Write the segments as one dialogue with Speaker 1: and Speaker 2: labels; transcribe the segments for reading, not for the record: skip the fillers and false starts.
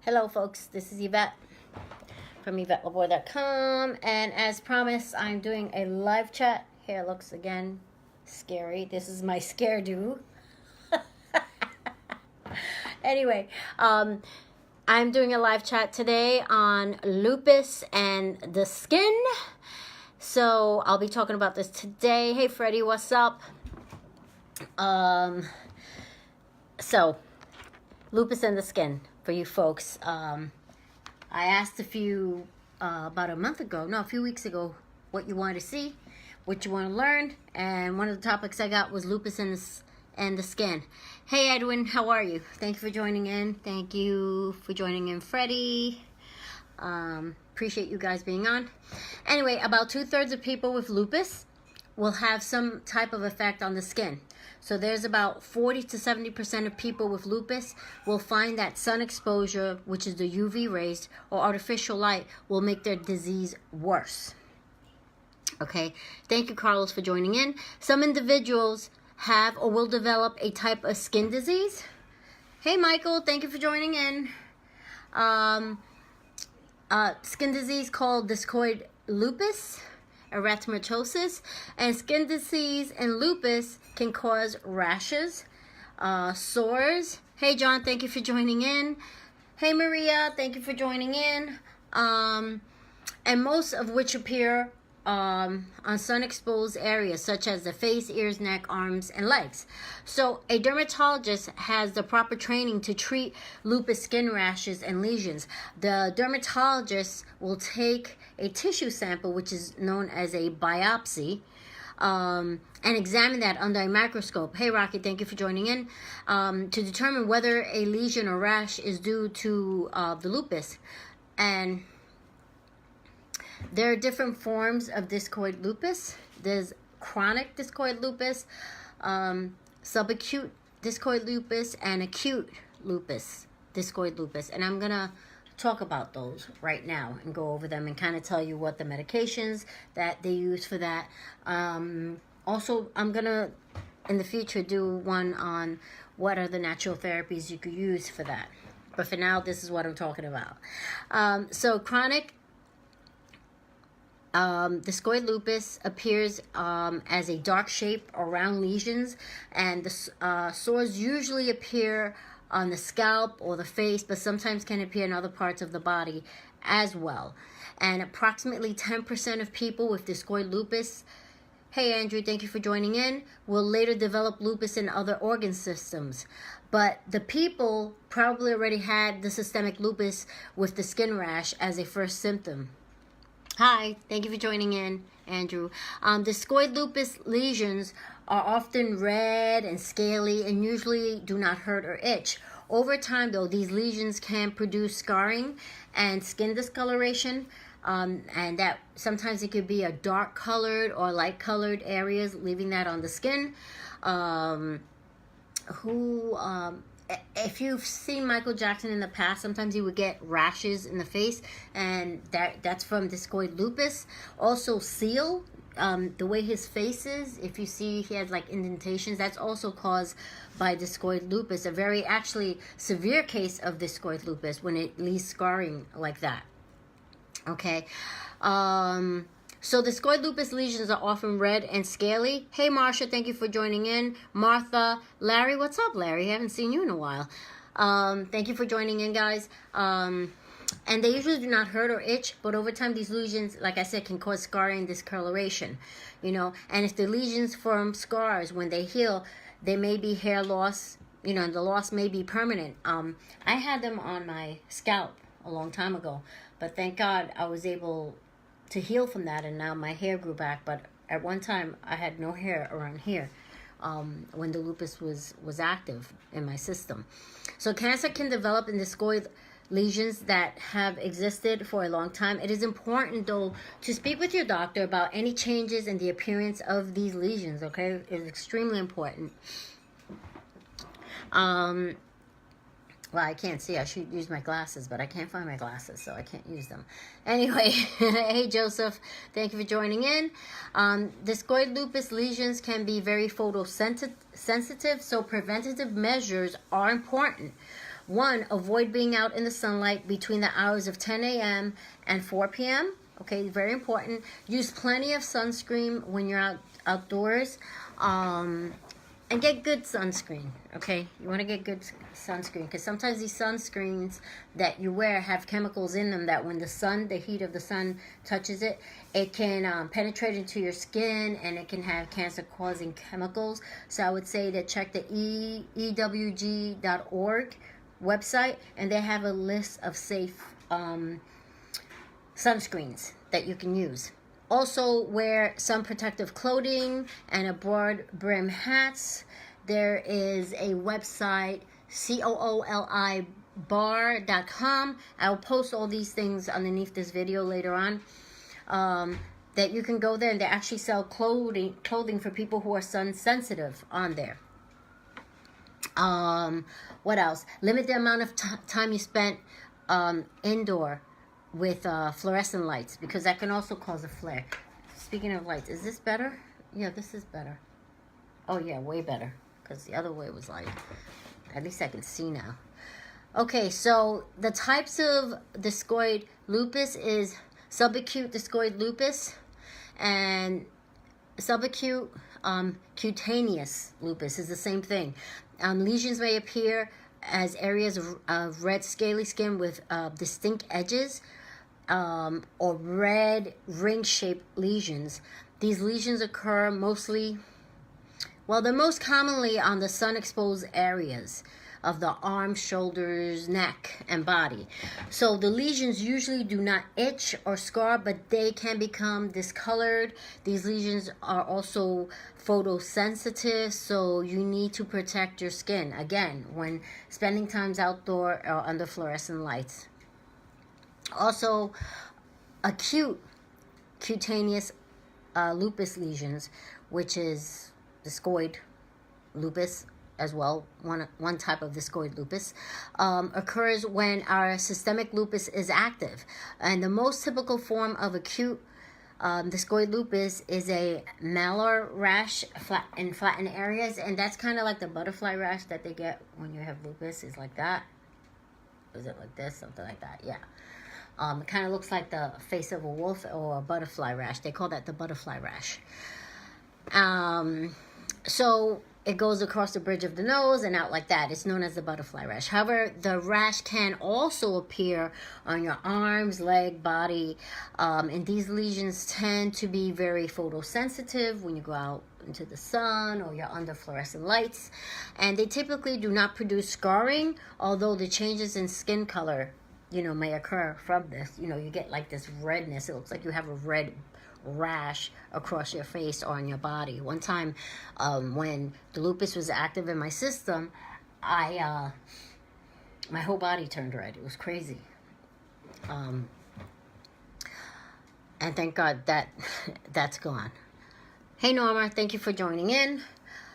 Speaker 1: Hello folks, this is Yvette from YvetteLaboy.com, and as promised, I'm doing a live chat. Hair looks again scary. This is my scare do. Anyway, I'm doing a live chat today on lupus and the skin. So I'll be talking about this today. Hey Freddie, what's up? So lupus and the skin for you folks. I asked a few about a few weeks ago, what you want to see, what you want to learn, and one of the topics I got was lupus and the skin. Hey Edwin, how are you? Thank you for joining in. Thank you for joining in, Freddie. Appreciate you guys being on. Anyway, about 2/3 of people with lupus will have some type of effect on the skin. So there's about 40 to 70% of people with lupus will find that sun exposure, which is the UV rays or artificial light, will make their disease worse. Okay, thank you Carlos for joining in. Some individuals have or will develop a type of skin disease. Hey Michael, thank you for joining in. Skin disease called discoid lupus, erythematosus, and skin disease and lupus can cause rashes, sores. Hey John, thank you for joining in. Hey Maria, thank you for joining in. And most of which appear on sun-exposed areas such as the face, ears, neck, arms, and legs. So a dermatologist has the proper training to treat lupus skin rashes and lesions. The dermatologist will take a tissue sample, which is known as a biopsy, and examine that under a microscope. Hey Rocky, thank you for joining in. To determine whether a lesion or rash is due to the lupus. And there are different forms of discoid lupus. There's chronic discoid lupus, subacute discoid lupus, and acute lupus, discoid lupus. And I'm going to talk about those right now and go over them and kind of tell you what the medications that they use for that. Also, I'm going to, in the future, do one on what are the natural therapies you could use for that. But for now, this is what I'm talking about. So chronic discoid lupus appears as a dark shape around lesions, and the sores usually appear on the scalp or the face, but sometimes can appear in other parts of the body as well. And approximately 10% of people with discoid lupus, hey Andrew, thank you for joining in, will later develop lupus in other organ systems. But the people probably already had the systemic lupus with the skin rash as a first symptom. Hi, thank you for joining in, Andrew. Discoid lupus lesions are often red and scaly and usually do not hurt or itch. Over time, though, these lesions can produce scarring and skin discoloration, and that sometimes it could be a dark colored or light colored areas, leaving that on the skin. If you've seen Michael Jackson in the past, sometimes he would get rashes in the face, and that's from discoid lupus. Also Seal, the way his face is, if you see he has like indentations, that's also caused by discoid lupus. A very actually severe case of discoid lupus when it leaves scarring like that. Okay. So discoid lupus lesions are often red and scaly. Hey Marsha, thank you for joining in. Martha, Larry, what's up Larry? Haven't seen you in a while. Thank you for joining in, guys. And they usually do not hurt or itch, but over time these lesions, like I said, can cause scarring and discoloration. You know, and if the lesions form scars, when they heal, there may be hair loss. You know, the loss may be permanent. I had them on my scalp a long time ago, but thank God I was able to heal from that, and now my hair grew back. But at one time I had no hair around here when the lupus was active in my system. So cancer can develop in discoid lesions that have existed for a long time. It is important though to speak with your doctor about any changes in the appearance of these lesions. Okay, it's extremely important. Well, I can't see. I should use my glasses, but I can't find my glasses, so I can't use them. Anyway, hey, Joseph. Thank you for joining in. Discoid lupus lesions can be very photosensitive, so preventative measures are important. One, avoid being out in the sunlight between the hours of 10 a.m. and 4 p.m. Okay, very important. Use plenty of sunscreen when you're outdoors. And get good sunscreen, okay? You want to get good sunscreen because sometimes these sunscreens that you wear have chemicals in them that when the heat of the sun touches it, it can penetrate into your skin and it can have cancer-causing chemicals. So I would say to check the ewg.org website, and they have a list of safe sunscreens that you can use. Also, wear some protective clothing and a broad brim hats. There is a website, coolibar.com. I'll post all these things underneath this video later on. That you can go there, and they actually sell clothing for people who are sun sensitive on there. What else? Limit the amount of time you spent indoor with fluorescent lights, because that can also cause a flare. Speaking of lights, is this better? Yeah, this is better. Oh yeah, way better, because the other way was light. At least I can see now. Okay, so the types of discoid lupus is subacute discoid lupus and subacute cutaneous lupus is the same thing. Lesions may appear as areas of red scaly skin with distinct edges, or red ring-shaped lesions. These lesions occur they're most commonly on the sun-exposed areas of the arms, shoulders, neck, and body. So the lesions usually do not itch or scar, but they can become discolored. These lesions are also photosensitive, so you need to protect your skin, again, when spending times outdoor or under fluorescent lights. Also, acute cutaneous lupus lesions, which is discoid lupus as well, one type of discoid lupus, occurs when our systemic lupus is active. And the most typical form of acute discoid lupus is a malar rash in flattened areas, and that's kind of like the butterfly rash that they get when you have lupus. Is like that. Is it like this? Something like that, yeah. It kind of looks like the face of a wolf or a butterfly rash. They call that the butterfly rash. So it goes across the bridge of the nose and out like that. It's known as the butterfly rash. However, the rash can also appear on your arms, leg, body. And these lesions tend to be very photosensitive when you go out into the sun or you're under fluorescent lights. And they typically do not produce scarring, although the changes in skin color may occur from this. You get like this redness. It looks like you have a red rash across your face or on your body. One time, when the lupus was active in my system, my whole body turned red. It was crazy. And thank God that's gone. Hey Norma, thank you for joining in.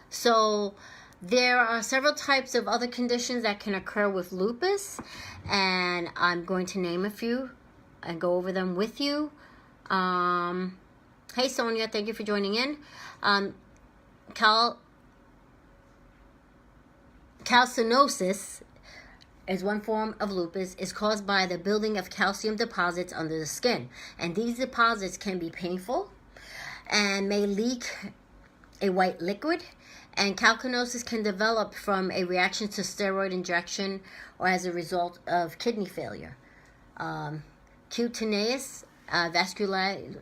Speaker 1: So there are several types of other conditions that can occur with lupus, and I'm going to name a few and go over them with you. Hey Sonia, thank you for joining in. Calcinosis is one form of lupus. Is caused by the building of calcium deposits under the skin, and these deposits can be painful and may leak a white liquid. And calcinosis can develop from a reaction to steroid injection or as a result of kidney failure. Cutaneous vasculitis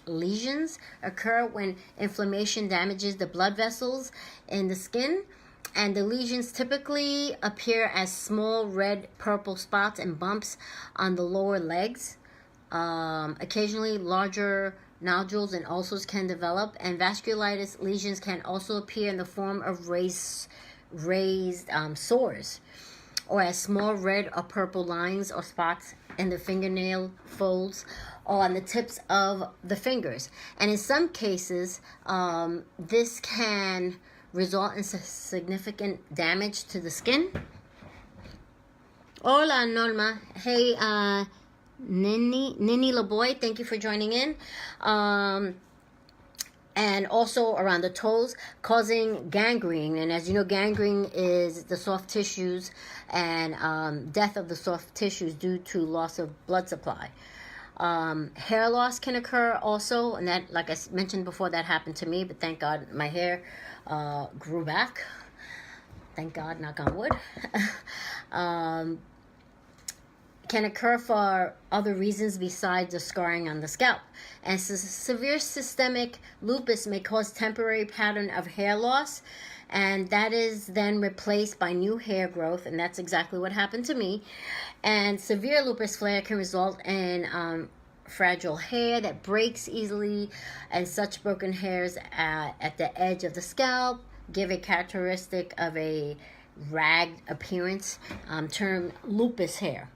Speaker 1: lesions occur when inflammation damages the blood vessels in the skin, and the lesions typically appear as small red, purple spots and bumps on the lower legs. Occasionally, larger nodules and ulcers can develop, and vasculitis lesions can also appear in the form of raised sores, or as small red or purple lines or spots in the fingernail folds or on the tips of the fingers. And in some cases, this can result in significant damage to the skin. Hola, Norma. Hey, Nini LaBoy, thank you for joining in. And and also around the toes, causing gangrene. And as you know, gangrene is the soft tissues and death of the soft tissues due to loss of blood supply. Hair loss can occur also, and that, like I mentioned before, that happened to me, but thank God my hair grew back. Thank God, knock on wood. Can occur for other reasons besides the scarring on the scalp. And severe systemic lupus may cause temporary pattern of hair loss, and that is then replaced by new hair growth, and that's exactly what happened to me. And severe lupus flare can result in fragile hair that breaks easily, and such broken hairs at the edge of the scalp give a characteristic of a ragged appearance, termed lupus hair.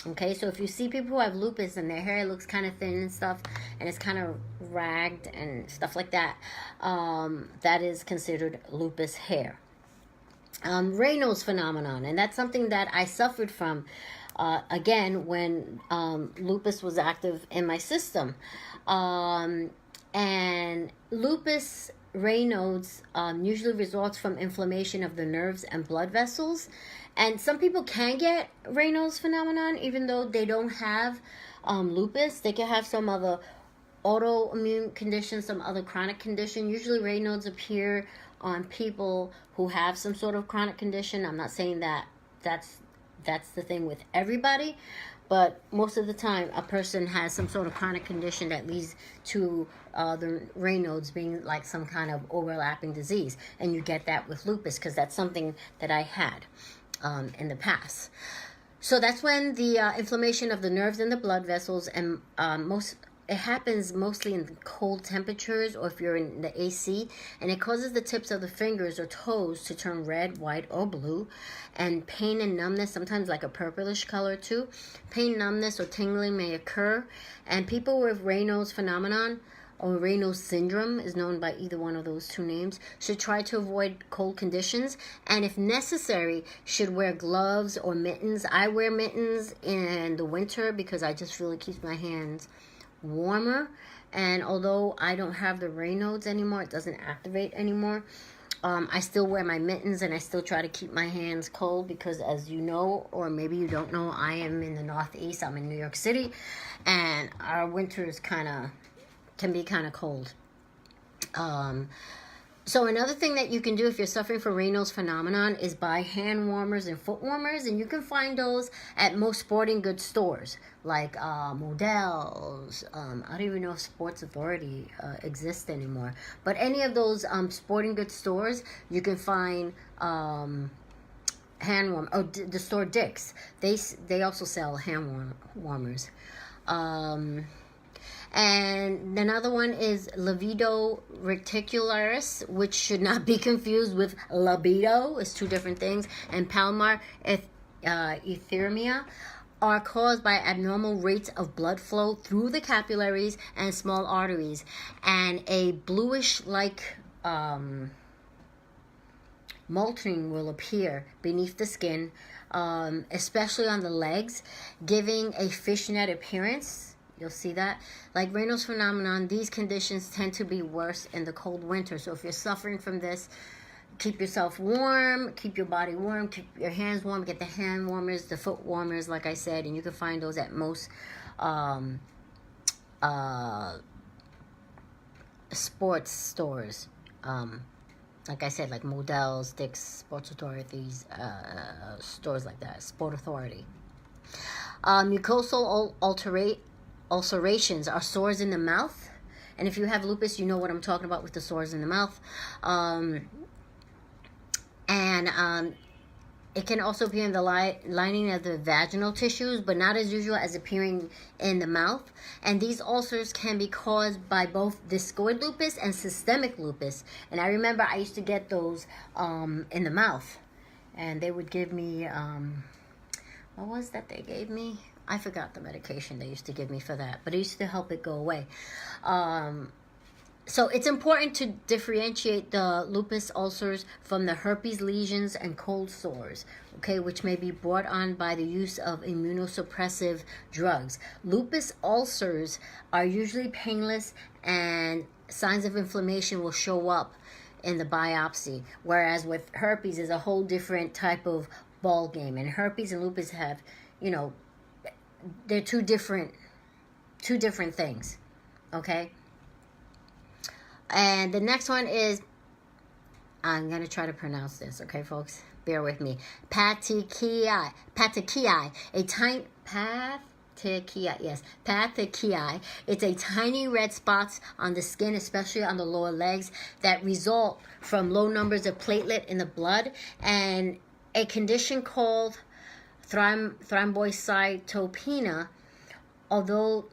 Speaker 1: Okay, so if you see people who have lupus and their hair looks kind of thin and stuff, and it's kind of ragged and stuff like that, that is considered lupus hair. Raynaud's phenomenon, and that's something that I suffered from, again, when lupus was active in my system. And lupus Raynaud's usually results from inflammation of the nerves and blood vessels. And some people can get Raynaud's phenomenon even though they don't have lupus. They can have some other autoimmune condition, some other chronic condition. Usually Raynaud's appear on people who have some sort of chronic condition. I'm not saying that that's the thing with everybody, but most of the time a person has some sort of chronic condition that leads to the Raynaud's being like some kind of overlapping disease. And you get that with lupus because that's something that I had in the past. So that's when the inflammation of the nerves and the blood vessels, and it happens mostly in cold temperatures or if you're in the AC, and it causes the tips of the fingers or toes to turn red, white, or blue, and pain and numbness, sometimes like a purplish color too. Pain, numbness, or tingling may occur, and people with Raynaud's phenomenon or Raynaud's syndrome is known by either one of those two names, should try to avoid cold conditions, and if necessary, should wear gloves or mittens. I wear mittens in the winter because I just feel it keeps my hands warmer. And although I don't have the Raynaud's anymore, it doesn't activate anymore, I still wear my mittens and I still try to keep my hands cold because, as you know, or maybe you don't know, I am in the Northeast. I'm in New York City, and our winters can be kind of cold. So another thing that you can do if you're suffering from Raynaud's phenomenon is buy hand warmers and foot warmers, and you can find those at most sporting goods stores like Modell's. I don't even know if Sports Authority exists anymore, but any of those sporting goods stores, you can find hand warm. Oh, the store Dick's. They also sell hand warmers. And another one is libido reticularis, which should not be confused with libido. It's two different things. And palmar erythema are caused by abnormal rates of blood flow through the capillaries and small arteries, and a bluish-like molting will appear beneath the skin, especially on the legs, giving a fishnet appearance. You'll see that. Like Raynaud's phenomenon, these conditions tend to be worse in the cold winter. So if you're suffering from this, keep yourself warm, keep your body warm, keep your hands warm, get the hand warmers, the foot warmers, like I said, and you can find those at most sports stores. Like I said, like Modell's, Dick's, Sports Authority, stores like that, Sport Authority. Mucosal ulcerations are sores in the mouth, and if you have lupus, you know what I'm talking about with the sores in the mouth. It can also appear in the lining of the vaginal tissues, but not as usual as appearing in the mouth. And these ulcers can be caused by both discoid lupus and systemic lupus. And I remember I used to get those in the mouth, and they would give me what was that they gave me? I forgot the medication they used to give me for that, but it used to help it go away. So it's important to differentiate the lupus ulcers from the herpes lesions and cold sores, okay, which may be brought on by the use of immunosuppressive drugs. Lupus ulcers are usually painless and signs of inflammation will show up in the biopsy. Whereas with herpes is a whole different type of ball game. And herpes and lupus have, you know, they're two different things. Okay? And the next one is, I'm going to try to pronounce this, okay, folks? Bear with me. Patechiae. Patechiae. Patechiae. It's a tiny red spots on the skin, especially on the lower legs, that result from low numbers of platelet in the blood, and a condition called thrombocytopenia. Although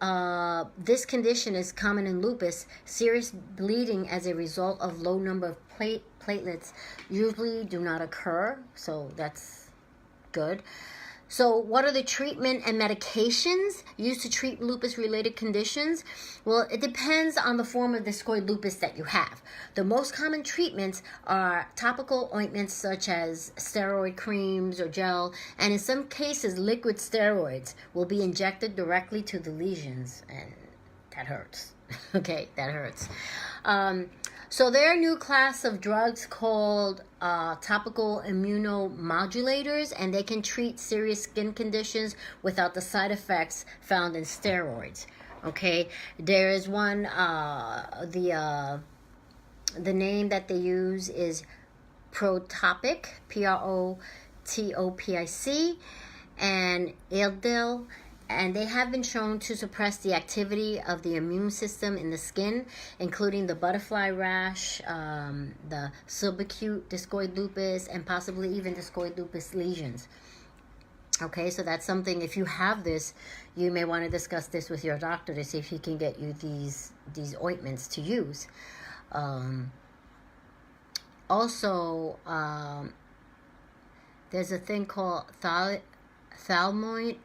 Speaker 1: this condition is common in lupus, serious bleeding as a result of low number of platelets usually do not occur, so that's good. So what are the treatment and medications used to treat lupus-related conditions? Well, it depends on the form of discoid lupus that you have. The most common treatments are topical ointments such as steroid creams or gel, and in some cases, liquid steroids will be injected directly to the lesions, and that hurts. Okay, that hurts. So there are a new class of drugs called topical immunomodulators, and they can treat serious skin conditions without the side effects found in steroids. Okay, there is one, the name that they use is Protopic, Protopic, and Eldil. And they have been shown to suppress the activity of the immune system in the skin, including the butterfly rash, the subacute discoid lupus, and possibly even discoid lupus lesions. Okay, so that's something, if you have this, you may want to discuss this with your doctor to see if he can get you these ointments to use. Also, there's a thing called Thylomid,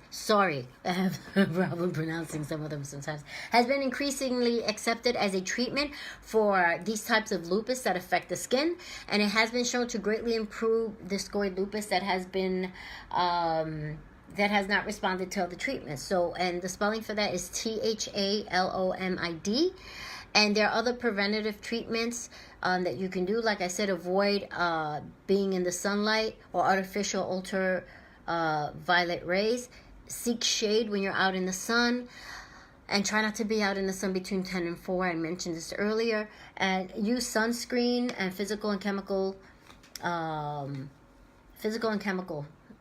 Speaker 1: sorry, I have a problem pronouncing some of them sometimes, has been increasingly accepted as a treatment for these types of lupus that affect the skin, and it has been shown to greatly improve discoid lupus that has been that has not responded to other treatments. So, and the spelling for that is THALOMID. And there are other preventative treatments that you can do. Like I said, avoid being in the sunlight or artificial ultraviolet rays. Seek shade when you're out in the sun. And try not to be out in the sun between 10 and 4. I mentioned this earlier. And use sunscreen and physical and chemical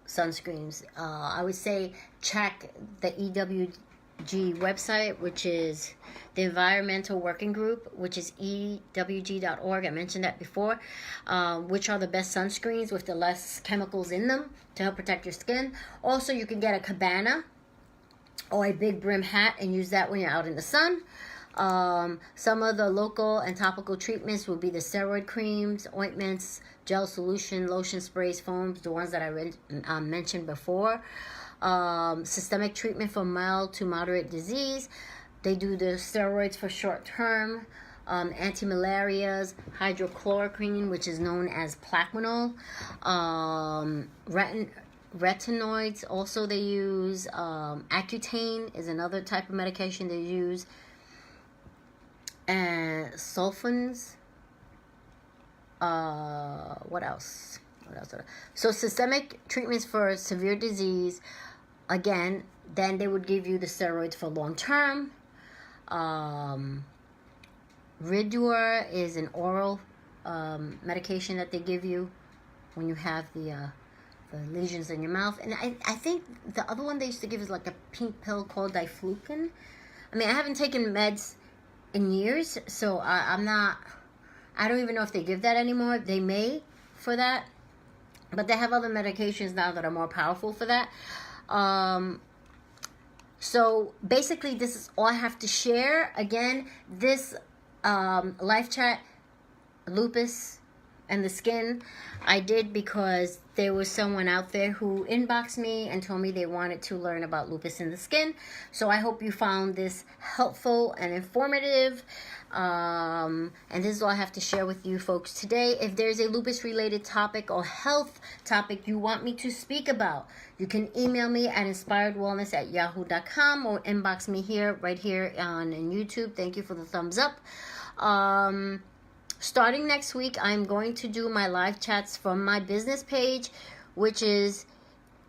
Speaker 1: sunscreens. I would say check the EWG website, which is the Environmental Working Group, which is ewg.org. I mentioned that before, which are the best sunscreens with the less chemicals in them to help protect your skin. Also, you can get a cabana or a big brim hat and use that when you're out in the sun. Some of the local and topical treatments will be the steroid creams, ointments, gel solution, lotion sprays, foams, the ones that I mentioned before. Systemic treatment for mild to moderate disease. They do the steroids for short term, anti-malarias, hydrochloroquine, which is known as Plaquenil, retinoids also they use, Accutane is another type of medication they use, and sulfons. What else? So systemic treatments for severe disease, again, then they would give you the steroids for long term. Ridua is an oral medication that they give you when you have the lesions in your mouth. And I think the other one they used to give is like a pink pill called diflucan. I mean, I haven't taken meds in years, so I don't even know if they give that anymore. They may for that, but they have other medications now that are more powerful for that. So basically, this is all I have to share. Again, this live chat lupus and the Skin. I did because there was someone out there who inboxed me and told me they wanted to learn about lupus and the skin. So I hope you found this helpful and informative. And this is all I have to share with you folks today. If there's a lupus related topic or health topic you want me to speak about, you can email me at inspiredwellness@yahoo.com or inbox me right here on YouTube. Thank you for the thumbs up. Starting next week, I'm going to do my live chats from my business page, which is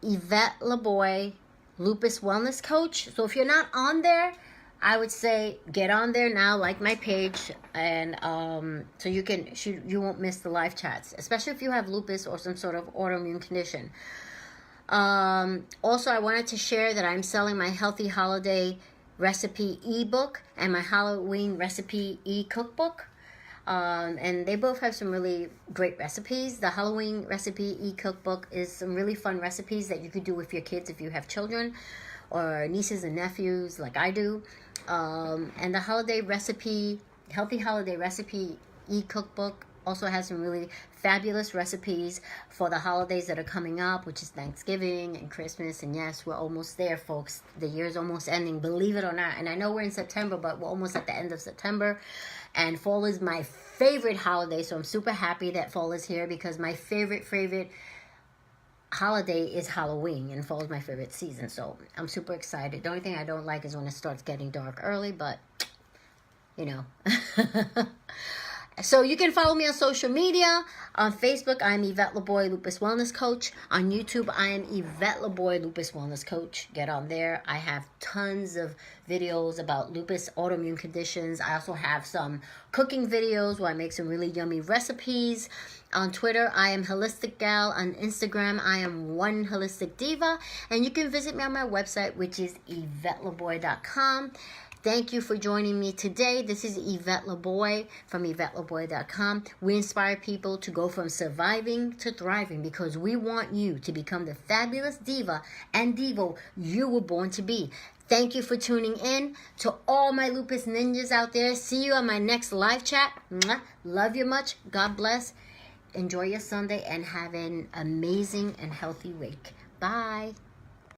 Speaker 1: Yvette LeBoy, Lupus Wellness Coach. So if you're not on there, I would say get on there now, like my page, and so you won't miss the live chats, especially if you have lupus or some sort of autoimmune condition. Also, I wanted to share that I'm selling my Healthy Holiday Recipe ebook and my Halloween Recipe e-cookbook. And they both have some really great recipes. The Halloween Recipe e-cookbook is some really fun recipes that you could do with your kids if you have children or nieces and nephews like I do. And the Healthy Holiday Recipe e-cookbook also has some really fabulous recipes for the holidays that are coming up, which is Thanksgiving and Christmas. And yes, we're almost there, folks. The year's almost ending, believe it or not. And I know we're in September, but we're almost at the end of September. And fall is my favorite holiday, so I'm super happy that fall is here because my favorite holiday is Halloween, and fall is my favorite season, so I'm super excited. The only thing I don't like is when it starts getting dark early, but, you know. So you can follow me on social media. On Facebook, I'm Yvette LeBoy, Lupus Wellness Coach. On YouTube, I am Yvette LeBoy, Lupus Wellness Coach. Get on there. I have tons of videos about lupus, autoimmune conditions. I also have some cooking videos where I make some really yummy recipes. On Twitter, I am Holistic Gal. On Instagram, I am One Holistic Diva. And you can visit me on my website, which is YvetteLeBoy.com. Thank you for joining me today. This is Yvette LeBoy from YvetteLeBoy.com. We inspire people to go from surviving to thriving because we want you to become the fabulous diva and divo you were born to be. Thank you for tuning in. To all my lupus ninjas out there, see you on my next live chat. Mwah. Love you much. God bless. Enjoy your Sunday and have an amazing and healthy week. Bye.